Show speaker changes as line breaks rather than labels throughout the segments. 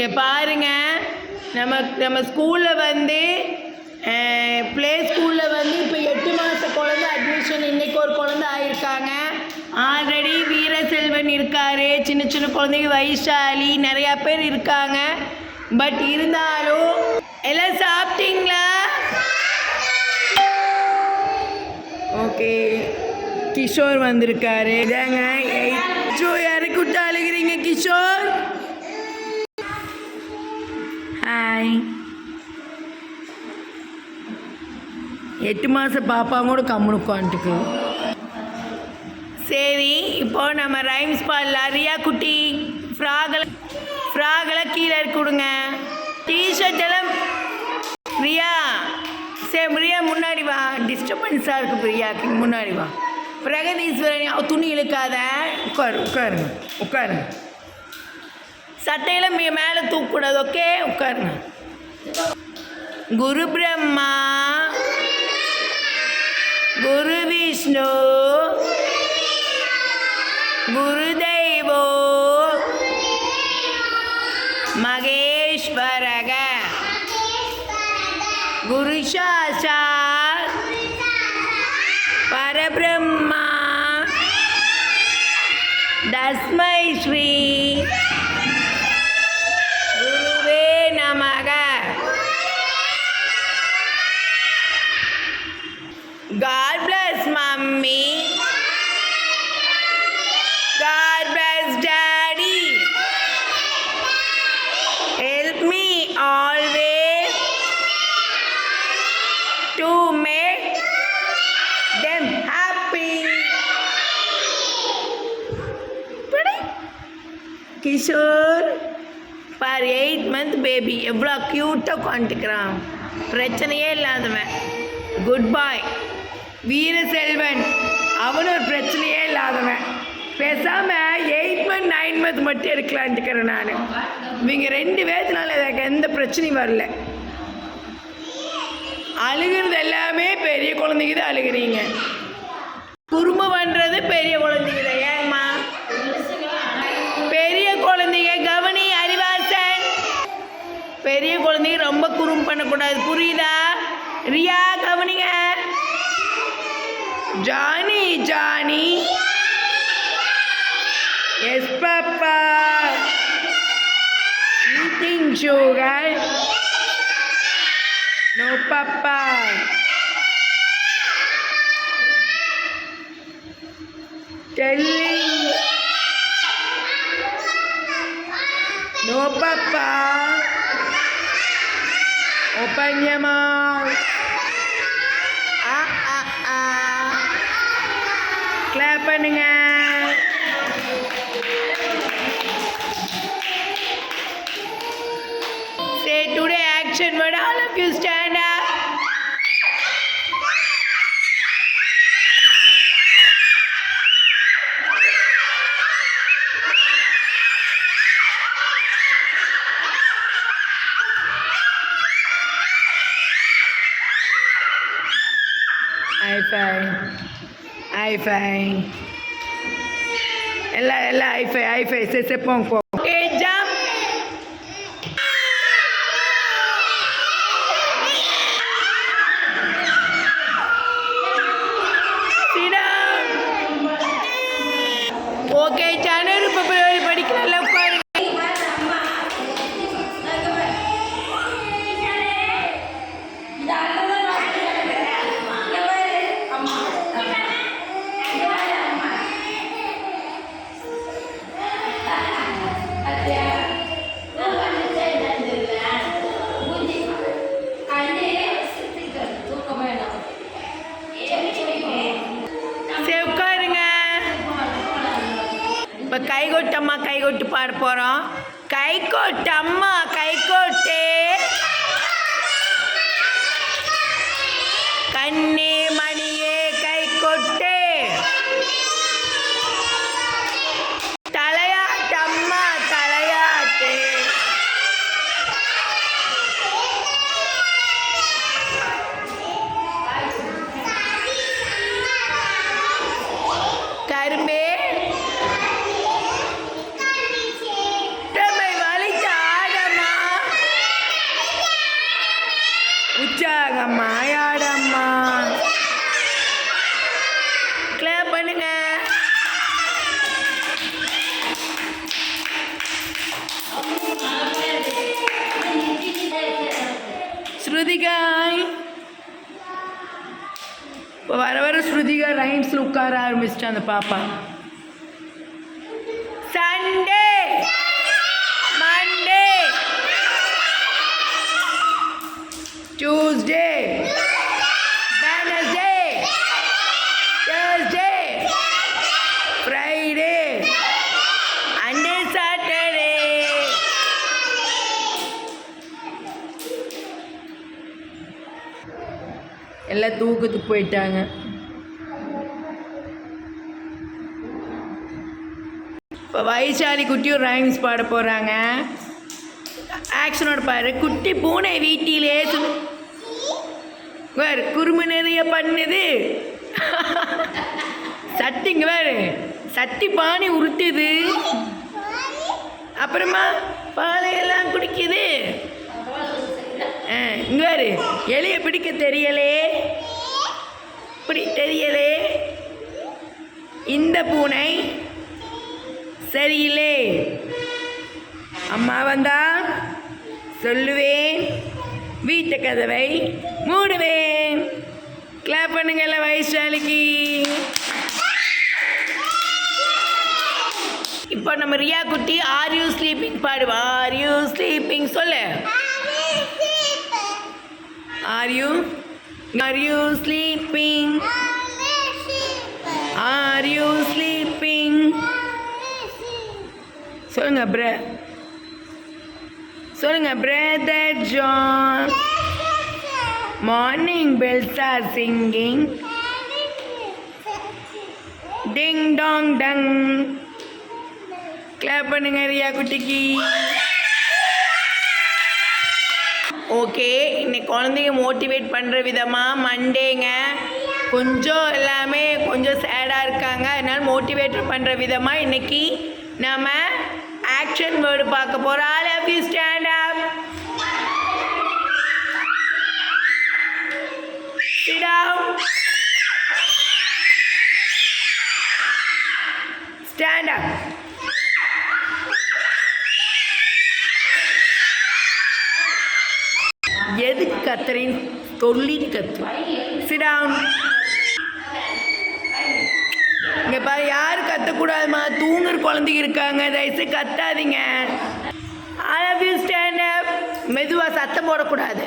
இங்கே பாருங்க, நம்ம ஸ்கூலில் வந்து ப்ளே ஸ்கூலில் வந்து இப்போ 8 மாத குழந்தை அட்மிஷன் இன்றைக்கி ஒரு குழந்தை ஆகியிருக்காங்க. ஆல்ரெடி வீரசெல்வன் இருக்கார், சின்ன சின்ன குழந்தைங்க, வைஷாலி, நிறையா பேர் இருக்காங்க. பட் இருந்தாலும் எல்லாம் சாப்பிட்டீங்களா? ஓகே, கிஷோர் வந்திருக்காரு. இதாங்க யாருக்கு விட்டு அழுகிறீங்க கிஷோர்? ஹாய். 8 மாத பாப்பா கூட கம்முனு உட்காந்துக்கு. சரி, இப்போ நம்ம ரைம்ஸ் பாடலாம். ரியா குட்டி ஃப்ராகெல்லாம் கீழே இருக்கு கொடுங்க. டிஷர்ட் எல்லாம் ரியா, சரி ரியா முன்னாடி வா, டிஸ்டர்பன்ஸாக இருக்குது பிரியாக்கு, முன்னாடி வா. பிரகதீஸ்வரன் துணி இழுக்காத, உட்காருங்க. சட்டையில் மேலே தூக்கக்கூடாது, ஓகே? உட்காருங்க. குரு பிரம்மா, குரு விஷ்ணு, குருதெய்வோ மகேஸ்வரக, குரு சாட்சாத் பரபிரம்மா தஸ்மை ஸ்ரீ குருவே நமக. God bless mommy, God bless daddy, help me always to make them happy. Kishore பார், 8 month பேபி எவ்வளோ க்யூட்டாக உட்காந்துக்கிறான், பிரச்சனையே இல்லாதவன். குட் பாய். வீரசெல்வன் அவனும் ஒரு பிரச்சனையே இல்லாதவன். பேசாமல் 8 month 9 month மட்டும் எடுக்கலான்ட்டுக்கிறேன் நான். இவங்க 2 பேர்த்துனால எனக்கு எந்த பிரச்சனையும் வரல. அழுகிறது எல்லாமே பெரிய குழந்தைங்க தான் அழுகிறீங்க. குறும்பு பண்ணுறது பெரிய குழந்தைங்க தான். ஏங்கம்மா பெரிய குழந்தைங்க கவனி அறிவாசன், பெரிய குழந்தைங்க ரொம்ப குறும்பு பண்ணக்கூடாது, புரியுதா? ரியா கவனிங்க. Johnny yes papa, eating sugar, no papa. telling no papa, open your mouth. Clap பண்ணுங்க. Say today action word, all of you stand up. High five. Ella high five. Se pong. Okay, jump. Sit down. Okay, channel படிக்கலாம். இப்போ கைகொட்டு பாட போகிறோம். கைகொட்டம்மா கைகொட்டே, கண்ணே மணியே கைகொட்டே, தலையாட்டம்மா தலையாட்டே, கரும்பே தம்மை வலித்த ஆடம்மா, ஆடம்மா ஆடம்மா. Clap பண்ணுங்க. ஸ்ருதிகாய் இப்போ வர வர ஸ்ருதிகா ரைம்ஸில் உட்கார ஆரம்பிச்சிட்டு அந்த பாப்பா. Sunday, Monday, Tuesday, Wednesday, Thursday, Friday and Saturday. எல்லாம் தூக்கத்துக்கு போயிட்டாங்க. இப்போ வைஷாலி குட்டியும் ரைம்ஸ் பாட போகிறாங்க. ஆக்ஷனோட பாரு. குட்டி பூனை வீட்டிலே வேறு குறும்பு நிறைய பண்ணுது. சட்டிங்க வேறு சட்டி பானை உருட்டுது. அப்புறமா பாலையெல்லாம் குடிக்குது. இங்கே வேறு எலியை பிடிக்க தெரியலே, இப்படி தெரியலே. இந்த பூனை சரியில்லை. அம்மா வந்தா சொல்லுவேன், வீட்டு கதவை மூடுவேன். கிளாப் பண்ணுங்கல்ல வைஷாலிக்கு. இப்போ நம்ம ரியா குட்டி ஆர் யூ ஸ்லீப்பிங் பாடுவா. ஆர் யூ ஸ்லீப்பிங் சொல்லு. Are you sleeping? Are you sleeping? சொல்லுங்க சொல்லுங்க. Brother John, morning bells are singing, ding dong dang. Clap பண்ணுங்க ரியா குட்டிக்கு. ஓகே, இன்னைக்கு குழந்தைங்க மோட்டிவேட் பண்ணுற விதமாக மண்டேங்க கொஞ்சம் எல்லாமே கொஞ்சம் சேடாக இருக்காங்க. அதனால் மோட்டிவேட் பண்ணுற விதமாக இன்றைக்கி நம்ம ஆக்ஷன் வேர்டு பார்க்க போகிறோம். All of you stand up. Sit down. Stand up. எதுக்கு கத்துறேன்னு சொல்லிட்டு கத்து. Sit down. இங்கே பாரு, யாரும் கத்தக்கூடாதுமா. தூங்குற குழந்தைங்க இருக்காங்க, தயவுசெய்து கத்தாதீங்க. All of you stand up. மெதுவாக சத்தம் போடக்கூடாது.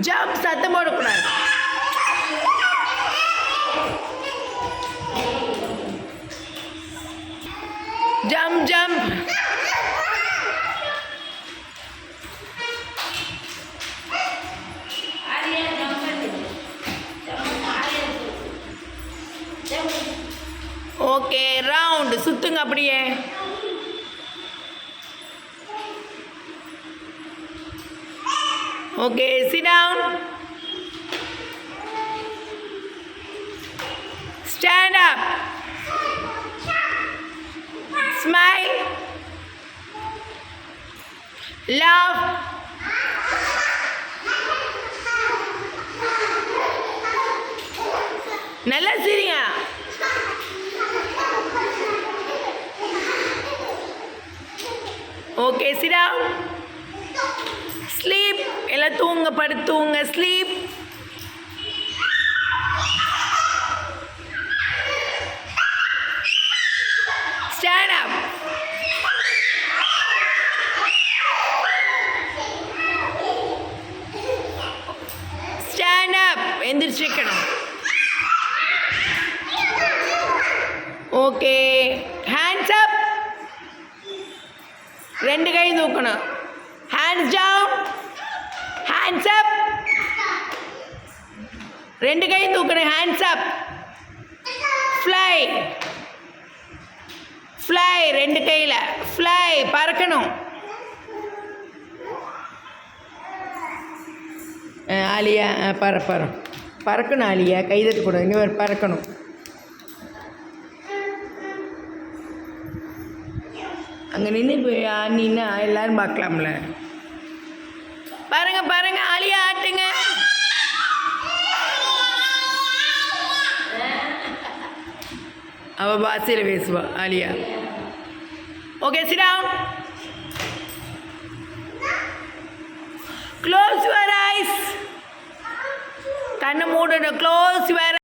ஜம்ப், சத்தம் போடக்கூடாது. Jump jump. ஓகே, ரவுண்ட் சுத்துங்க அப்படியே. Okay, sit down. Stand up. Smile. Love. நல்லா சிரிங்க. Okay, sit down. ஸ்லீப். எல்லாம் தூங்க, படுத்துங்க. Sleep. Stand up. Stand up. எந்திரிச்சிக்கணும். Okay, hands up. ரெண்டு கை தூக்கணும். Hands down. Hands up. ரெண்டு கை தூக்கணும். Hands up. ஃப்ளை. ஃப்ளை. ரெண்டு கையில் ஃப்ளை. பறக்கணும். ஆலியா பறக்கணும். ஆலியா கை தட்டக்கூடாது. இங்கே பறக்கணும். அங்கே நின்று நின்று எல்லோரும் பார்க்கலாம்ல. பாருங்க ஆலியா ஆட்டுங்க. அவள் பாஷையில் பேசுவா Aliya. Okay, sit down. Close your eyes. கண்ணை மூடணும். Close your